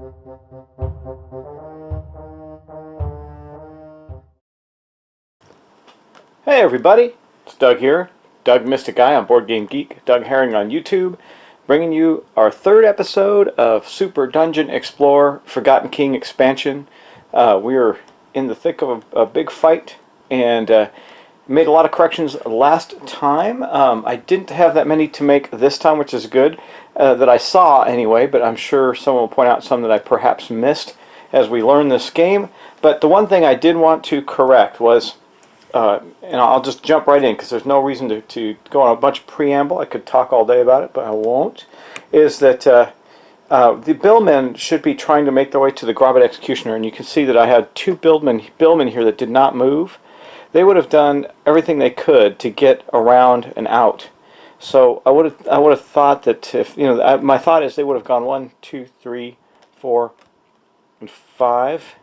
Hey everybody, it's Doug here, Doug Mystic Guy on Board Game Geek, Doug Herring on YouTube, bringing you our third episode of Super Dungeon Explorer Forgotten King expansion. We are in the thick of a big fight and made a lot of corrections last time. I didn't have that many to make this time, which is good, that I saw anyway, but I'm sure someone will point out some that I perhaps missed as we learn this game. But the one thing I did want to correct was, and I'll just jump right in because there's no reason to go on a bunch of preamble. I could talk all day about it, but I won't. Is that the billmen should be trying to make their way to the Grobbat Executioner, and you can see that I had two billmen here that did not move. They would have done everything they could to get around and out. So I would have thought that if my thought is they would have gone 1, 2, 3, 4, and 5.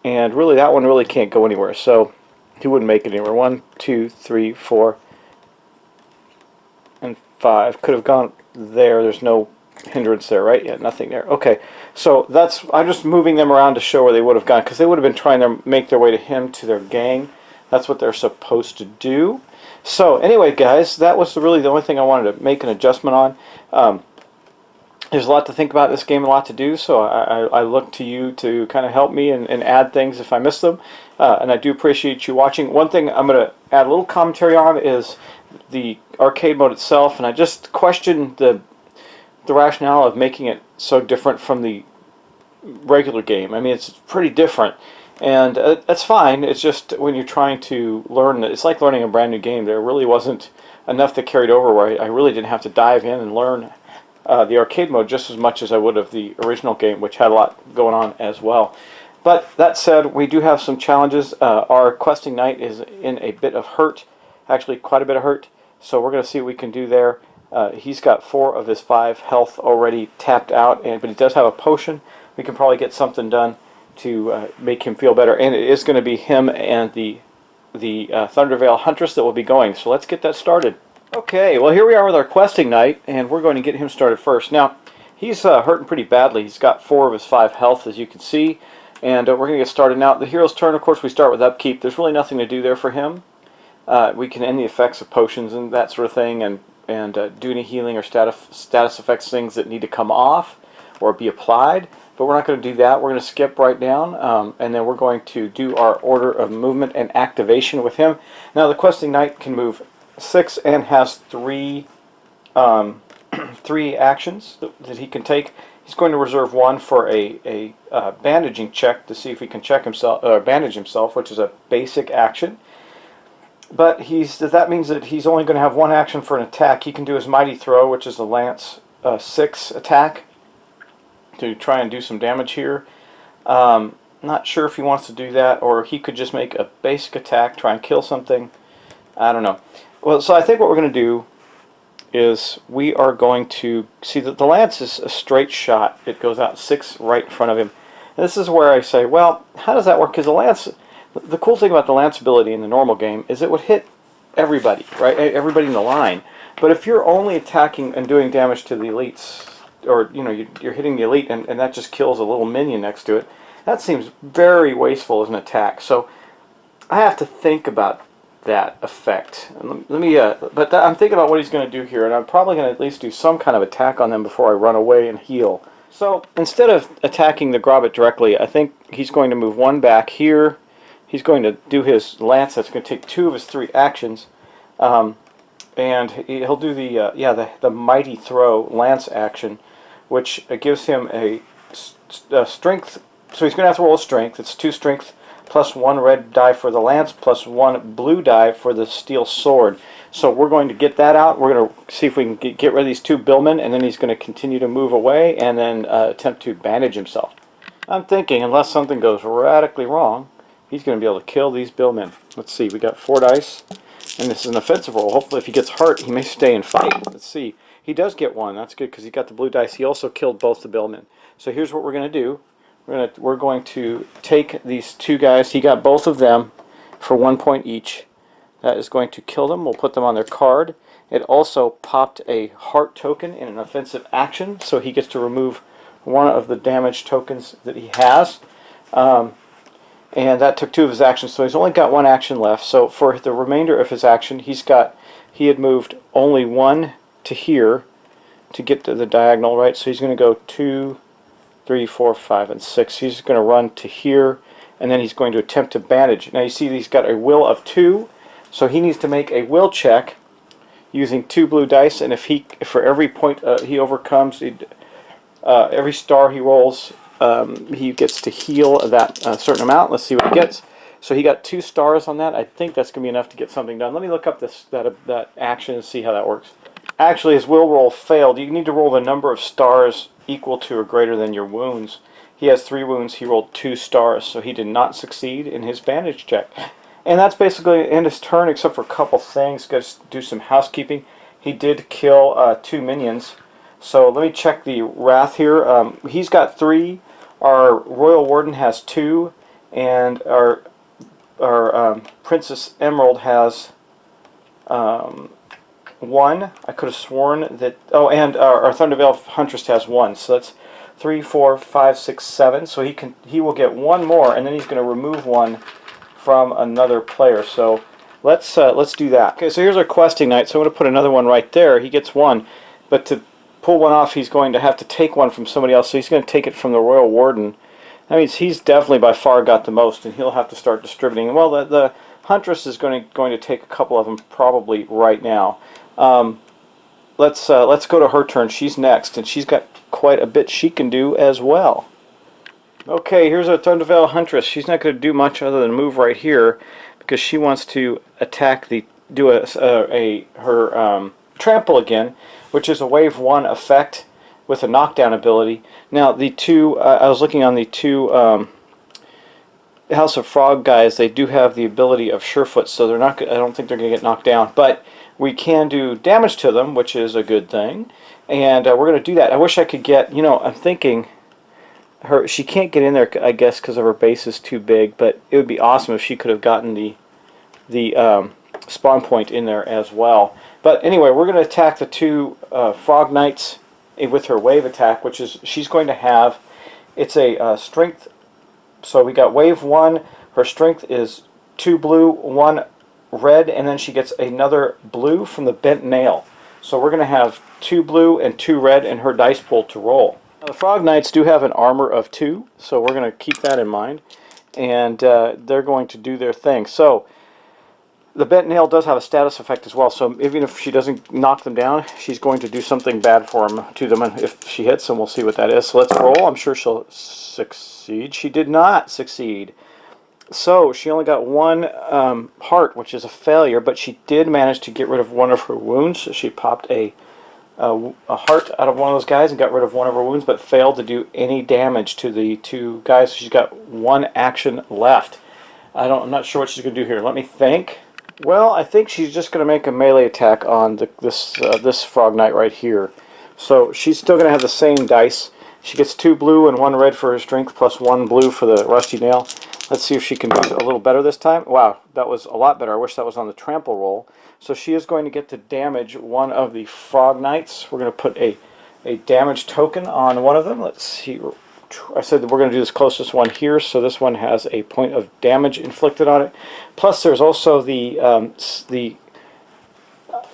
And really, that one really can't go anywhere, so he wouldn't make it anywhere. 1, 2, 3, 4, and 5 could have gone there. There's no hindrance there, right? Yeah, nothing there. Okay, so I'm just moving them around to show where they would have gone, because they would have been trying to make their way to him, to their gang. That's what they're supposed to do. So anyway, guys, that was really the only thing I wanted to make an adjustment on. There's a lot to think about in this game, a lot to do, so I look to you to kind of help me and add things if I miss them. And I do appreciate you watching. One thing I'm going to add a little commentary on is the arcade mode itself, and I just question the rationale of making it so different from the regular game. I mean, it's pretty different, and that's fine. It's just when you're trying to learn, it's like learning a brand new game. There really wasn't enough that carried over where I really didn't have to dive in and learn the arcade mode just as much as I would of the original game, which had a lot going on as well. But that said, we do have some challenges. Our questing knight is in a bit of hurt, actually quite a bit of hurt, so we're going to see what we can do there. He's got 4 of his 5 health already tapped out, but he does have a potion. We can probably get something done to make him feel better, and it is going to be him and the Thundervale Huntress that will be going, so let's get that started. Okay, well here we are with our questing knight, and we're going to get him started first. Now, he's hurting pretty badly. He's got 4 of his 5 health, as you can see, and we're going to get started now. The hero's turn, of course, we start with upkeep. There's really nothing to do there for him. We can end the effects of potions and that sort of thing, and do any healing or status effects things that need to come off or be applied, but we're not going to do that. We're going to skip right down, and then we're going to do our order of movement and activation with him. Now, the questing knight can move 6 and has 3 actions that he can take. He's going to reserve 1 for a bandaging check to see if he can check himself, bandage himself, which is a basic action. But that means that he's only going to have 1 action for an attack. He can do his mighty throw, which is a lance 6 attack, to try and do some damage here. Not sure if he wants to do that, or he could just make a basic attack, try and kill something. I don't know. Well, so I think what we're going to do is we are going to see that the lance is a straight shot. It goes out 6 right in front of him. And this is where I say, well, how does that work? Because the lance, the cool thing about the lance ability in the normal game is it would hit everybody, right? Everybody in the line. But if you're only attacking and doing damage to the elites, or you're hitting the elite and that just kills a little minion next to it, that seems very wasteful as an attack. So I have to think about that effect. But I'm thinking about what he's going to do here, and I'm probably going to at least do some kind of attack on them before I run away and heal. So instead of attacking the Grobbat directly, I think he's going to move 1 back here. He's going to do his lance. That's going to take 2 of his 3 actions, and he'll do the mighty throw lance action, which gives him a strength. So he's going to have to roll a strength. It's 2 strength plus 1 red die for the lance, plus 1 blue die for the steel sword. So we're going to get that out. We're going to see if we can get rid of these 2 billmen, and then he's going to continue to move away and then attempt to bandage himself. I'm thinking, unless something goes radically wrong, he's going to be able to kill these billmen. Let's see, we got 4 dice, and this is an offensive roll. Hopefully if he gets hurt, he may stay and fight. Let's see. He does get 1. That's good because he got the blue dice. He also killed both the billmen. So here's what we're going to do. We're going to take these 2 guys. He got both of them for 1 point each. That is going to kill them. We'll put them on their card. It also popped a heart token in an offensive action, so he gets to remove one of the damage tokens that he has. And that took 2 of his actions, so he's only got 1 action left. So for the remainder of his action, he had moved only 1 to here to get to the diagonal, right? So he's going to go 2, 3, 4, 5, and 6. He's going to run to here, and then he's going to attempt to bandage. Now you see he's got a will of 2, so he needs to make a will check using 2 blue dice, and if for every point he overcomes, every star he rolls, he gets to heal that certain amount. Let's see what he gets. So he got 2 stars on that. I think that's going to be enough to get something done. Let me look up that action and see how that works. Actually, his will roll failed. You need to roll the number of stars equal to or greater than your wounds. He has 3 wounds. He rolled 2 stars, so he did not succeed in his bandage check. And that's basically in his turn, except for a couple things. Got to do some housekeeping. He did kill 2 minions. So let me check the wrath here. He's got 3. Our Royal Warden has 2, and our Princess Emerald has 1. I could have sworn that. Oh, and our Thundervale Huntress has 1. So that's 3, 4, 5, 6, 7. So he will get 1 more, and then he's going to remove 1 from another player. So let's do that. Okay, so here's our questing knight. So I'm going to put another one right there. He gets 1, but to pull 1 off, he's going to have to take 1 from somebody else. So he's going to take it from the Royal Warden. That means he's definitely by far got the most, and he'll have to start distributing. Well, the Huntress is going to take a couple of them probably right now. Let's go to her turn. She's next, and she's got quite a bit she can do as well. Okay, here's our Thundervale Huntress. She's not going to do much other than move right here because she wants to attack her trample again, which is a wave 1 effect with a knockdown ability. Now the 2, I was looking on the 2 House of Frog guys. They do have the ability of Surefoot, so they're not. I don't think they're going to get knocked down, but we can do damage to them, which is a good thing. And we're going to do that. I wish I could get. I'm thinking. She can't get in there, I guess, because of her base is too big. But it would be awesome if she could have gotten the spawn point in there as well. But anyway, we're going to attack the 2 Frog Knights with her wave attack, which is she's going to have. It's a strength. So we got wave 1. Her strength is 2 blue, 1 red, and then she gets another blue from the bent nail. So we're going to have 2 blue and 2 red in her dice pool to roll. Now, the Frog Knights do have an armor of 2, so we're going to keep that in mind, and they're going to do their thing. So the bent nail does have a status effect as well, so even if she doesn't knock them down, she's going to do something bad to them, and if she hits them, we'll see what that is. So let's roll. I'm sure she'll succeed. She did not succeed. So she only got 1 heart, which is a failure, but she did manage to get rid of 1 of her wounds. So she popped a heart out of 1 of those guys and got rid of 1 of her wounds, but failed to do any damage to the 2 guys. So she's got 1 action left. I'm not sure what she's going to do here. Let me think. Well, I think she's just going to make a melee attack on this Frog Knight right here. So she's still going to have the same dice. She gets 2 blue and 1 red for her strength, plus 1 blue for the rusty nail. Let's see if she can do a little better this time. Wow, that was a lot better. I wish that was on the trample roll. So she is going to get to damage 1 of the Frog Knights. We're going to put a damage token on 1 of them. Let's see. I said that we're going to do this closest one here, so this one has a point of damage inflicted on it. Plus, there's also the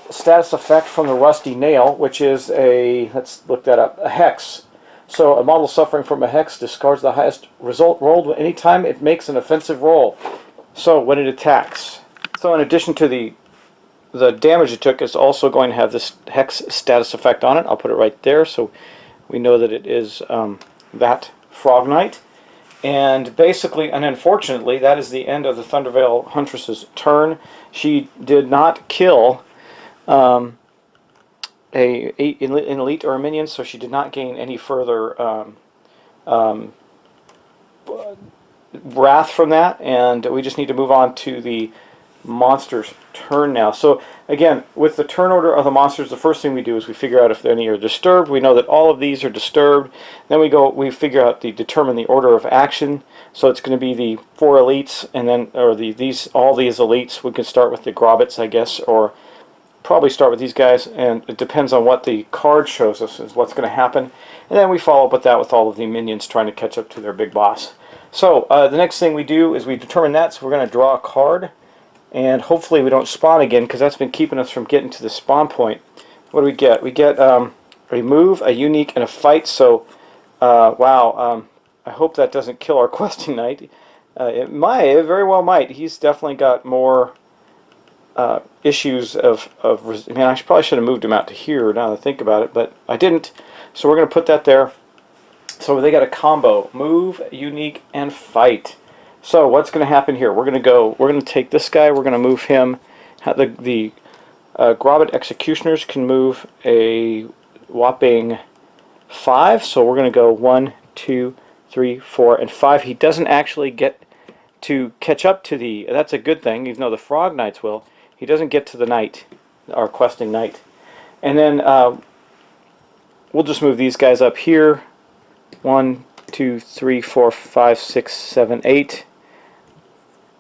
status effect from the rusty nail, which is let's look that up, a hex. So a model suffering from a hex discards the highest result rolled anytime it makes an offensive roll. So when it attacks. So in addition to the damage it took, it's also going to have this hex status effect on it. I'll put it right there so we know that it is that Frog Knight. And basically, and unfortunately, that is the end of the Thundervale Huntress's turn. She did not kill an elite or a minion, so she did not gain any further wrath from that, and we just need to move on to the monster's turn now. So again, with the turn order of the monsters, the first thing we do is we figure out if any are disturbed. We know that all of these are disturbed. Then we figure out determine the order of action. So it's going to be the 4 elites, and then all these elites. We can start with the Grobbits, I guess, or probably start with these guys, and it depends on what the card shows us is what's going to happen. And then we follow up with that with all of the minions trying to catch up to their big boss. So the next thing we do is we determine that, so we're going to draw a card, and hopefully we don't spawn again, because that's been keeping us from getting to the spawn point. What do we get? We get a move, a unique, and a fight. So wow, I hope that doesn't kill our questing knight. It might, it very well might. He's definitely got more issues of man, I probably should have moved him out to here now that I think about it, but I didn't. So we're going to put that there. So they got a combo: move, unique, and fight. So what's going to happen here? We're going to take this guy. We're going to move him. The Grobbit Executioners can move a whopping 5. So we're going to go 1, 2, 3, 4, and 5. He doesn't actually get to catch up to the. That's a good thing, even though the Frog Knights will. He doesn't get to the knight, our questing knight. And then we'll just move these guys up here. 1, 2, 3, 4, 5, 6, 7, 8.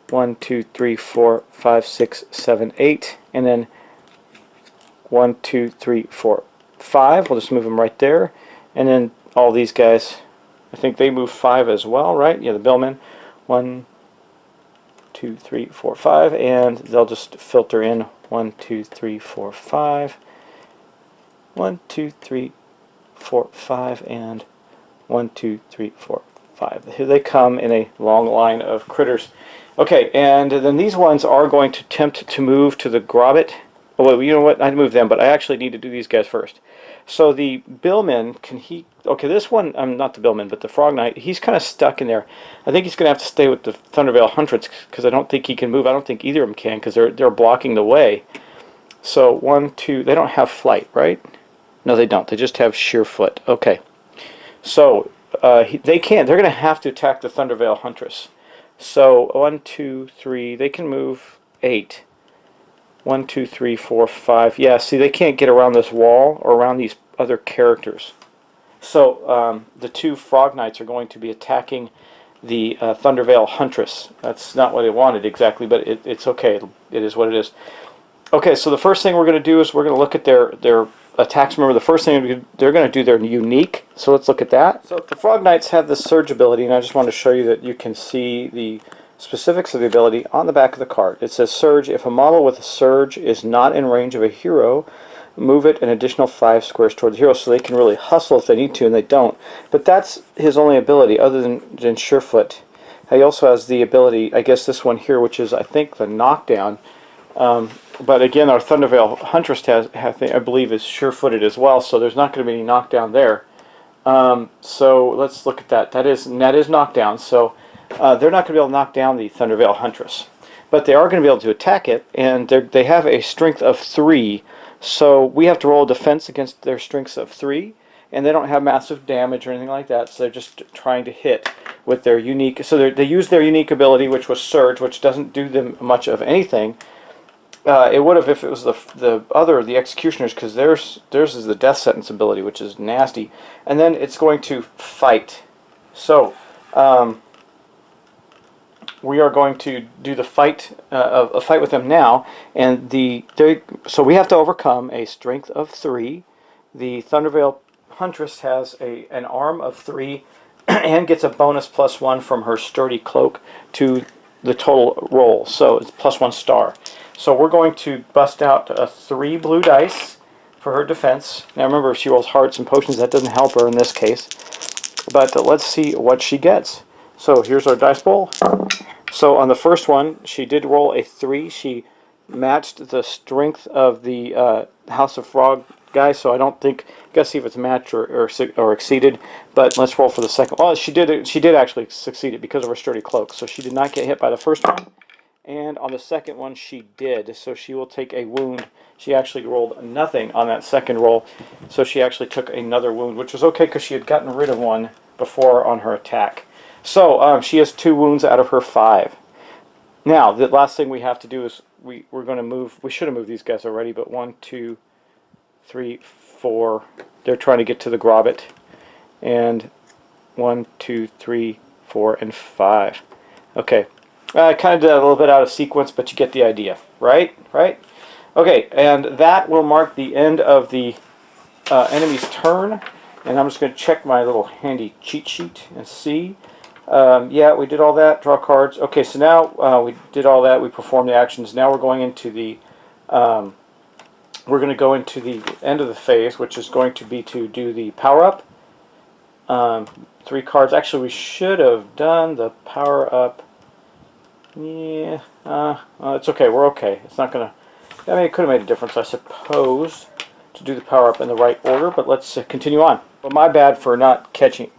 1, 2, 3, 4, 5, 6, 7, 8. And then 1, 2, 3, 4, 5. We'll just move them right there. And then all these guys, I think they move 5 as well, right? Yeah, the billmen. 1, 2, 3, 4, 5, and they'll just filter in 1, 2, 3, 4, 5, 1, 2, 3, 4, 5, and 1, 2, 3, 4, 5. Here they come in a long line of critters. Okay, and then these ones are going to attempt to move to the Grobbit. Oh, wait, you know what? I'd move them, but I actually need to do these guys first. So the Billman, can he... Okay, this one, not the Billman, but the Frog Knight, he's kind of stuck in there. I think he's going to have to stay with the Thunderveil Huntress, because I don't think he can move. I don't think either of them can, because they're blocking the way. So 1, 2... They don't have flight, right? No, they don't. They just have sheer foot. Okay. So they can't. They're going to have to attack the Thunderveil Huntress. So 1, 2, 3... They can move 8. 1, 2, 3, 4, 5. Yeah, see, they can't get around this wall or around these other characters. So the 2 Frog Knights are going to be attacking the Thunderveil Huntress. That's not what I wanted exactly, but it's okay. It is what it is. Okay, so the first thing we're going to do is we're going to look at their attacks. Remember, the first thing they're going to do their unique. So let's look at that. So the Frog Knights have the surge ability, and I just want to show you that you can see the specifics of the ability on the back of the card. It says surge. If a model with a surge is not in range of a hero, move it an additional 5 squares toward the hero, so they can really hustle if they need to, and they don't. But that's his only ability other than Surefoot. He also has the ability, I guess this one here, which is I think the knockdown. But again, our Thunderveil Huntress I believe is sure-footed as well, so there's not going to be any knockdown there. So let's look at that. That is knockdown, so they're not going to be able to knock down the Thunderveil Huntress. But they are going to be able to attack it, and they have a strength of 3, so we have to roll a defense against their strengths of 3, and they don't have massive damage or anything like that, so they're just trying to hit with their unique. So they use their unique ability, which was Surge, which doesn't do them much of anything. It would have if it was the Executioners, because theirs is the Death Sentence ability, which is nasty. And then it's going to fight. So we are going to do the fight, a fight with them now, and so we have to overcome a strength of 3. The Thunderveil Huntress has an arm of 3, and gets a bonus +1 from her sturdy cloak to the total roll. So it's +1 star. So we're going to bust out 3 blue dice for her defense. Now remember, if she rolls hearts and potions, that doesn't help her in this case. But let's see what she gets. So here's our dice bowl. So on the first one, she did roll a 3. She matched the strength of the House of Frog guy, so I don't think, gotta see if it's matched or exceeded. But let's roll for the second. Well, she did actually succeed it because of her sturdy cloak. So she did not get hit by the first one. And on the second one, she did. So she will take a wound. She actually rolled nothing on that second roll. So she actually took another wound, which was okay because she had gotten rid of one before on her attack. So she has 2 wounds out of her 5. Now, the last thing we have to do is we're going to move. We should have moved these guys already, but 1, 2, 3, 4. They're trying to get to the Grobbit. And 1, 2, 3, 4, and 5. Okay. I kind of did a little bit out of sequence, but you get the idea, right? Right? Okay, and that will mark the end of the enemy's turn. And I'm just going to check my little handy cheat sheet and see. Yeah, we did all that. Draw cards. Okay, so now we did all that. We performed the actions. Now we're going into the end of the phase, which is going to be to do the power up. 3 cards. Actually, we should have done the power up. Yeah, it's okay. We're okay. It's not gonna. I mean, it could have made a difference, I suppose, to do the power up in the right order. But let's continue on. Well, my bad for not doing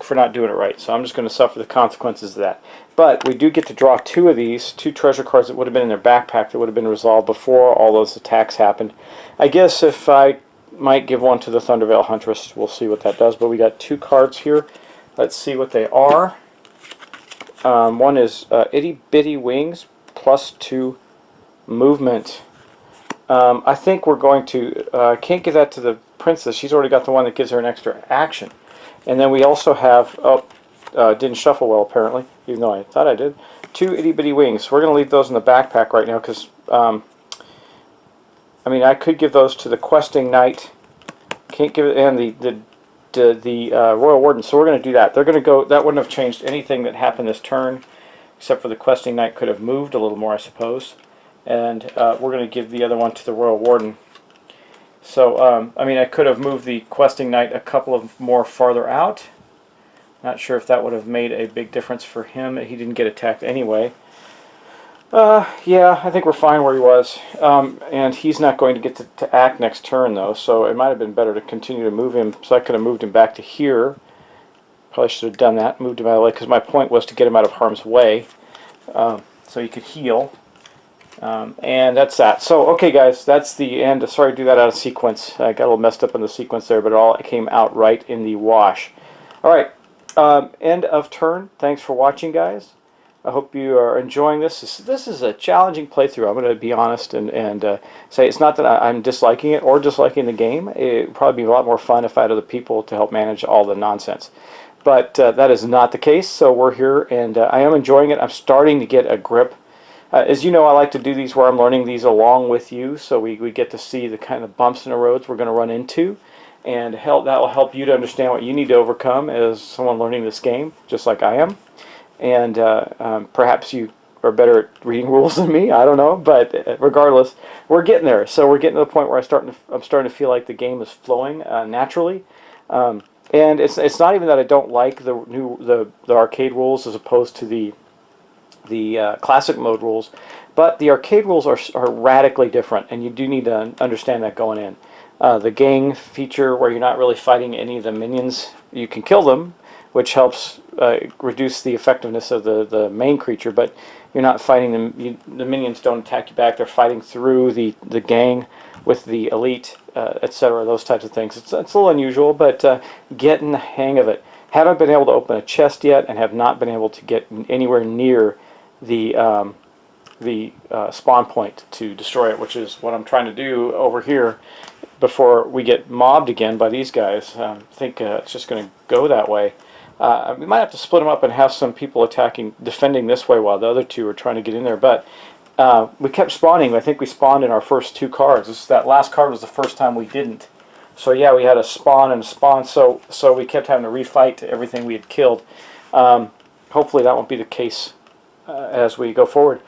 it right. So I'm just going to suffer the consequences of that. But we do get to draw 2 of these, 2 treasure cards that would have been in their backpack that would have been resolved before all those attacks happened. I guess if I might give one to the Thunderveil Huntress, we'll see what that does. But we got 2 cards here. Let's see what they are. One is Itty Bitty Wings plus 2 movement. I think we're going to, can't give that to the princess. She's already got the one that gives her an extra action. And then we also have, didn't shuffle well apparently, even though I thought I did. 2 Itty Bitty Wings. We're going to leave those in the backpack right now because, I mean, I could give those to the questing knight. Can't give it, and the Royal Warden. So we're going to do that. They're going to go, that wouldn't have changed anything that happened this turn, except for the questing knight could have moved a little more, I suppose. And we're going to give the other one to the Royal Warden. So, I mean, I could have moved the questing knight a couple of more farther out. Not sure if that would have made a big difference for him. He didn't get attacked anyway. Yeah, I think we're fine where he was. And he's not going to get to act next turn, though, so it might have been better to continue to move him. So I could have moved him back to here. Probably should have done that, moved him out of the way, because my point was to get him out of harm's way, so he could heal. And that's that. So, okay, guys, that's the end. Sorry to do that out of sequence. I got a little messed up in the sequence there, but it all came out right in the wash. All right, end of turn. Thanks for watching, guys. I hope you are enjoying this. This is a challenging playthrough. I'm going to be honest and say it's not that I'm disliking it or disliking the game. It would probably be a lot more fun if I had other people to help manage all the nonsense. But that is not the case, so we're here, and I am enjoying it. I'm starting to get a grip. As you know, I like to do these where I'm learning these along with you, so we get to see the kind of bumps in the roads we're going to run into, and that will help you to understand what you need to overcome as someone learning this game, just like I am. And perhaps you are better at reading rules than me. I don't know, but regardless, we're getting there. So we're getting to the point where I'm starting to feel like the game is flowing naturally. And it's not even that I don't like the arcade rules as opposed to the classic mode rules, but the arcade rules are radically different, and you do need to understand that going in. The gang feature, where you're not really fighting any of the minions, you can kill them, which helps reduce the effectiveness of the main creature, but you're not fighting them. The minions don't attack you back. They're fighting through the gang with the elite, etc., those types of things. It's a little unusual, but getting the hang of it. Haven't been able to open a chest yet, and have not been able to get anywhere near the spawn point to destroy it, which is what I'm trying to do over here before we get mobbed again by these guys. I think it's just going to go that way. We might have to split them up and have some people defending this way while the other 2 are trying to get in there. But we kept spawning. I think we spawned in our first 2 cards. That last card was the first time we didn't. So yeah, we had a spawn and a spawn. So we kept having to refight everything we had killed. Hopefully that won't be the case as we go forward.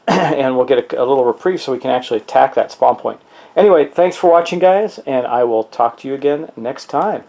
And we'll get a little reprieve so we can actually attack that spawn point. Anyway, thanks for watching, guys, and I will talk to you again next time.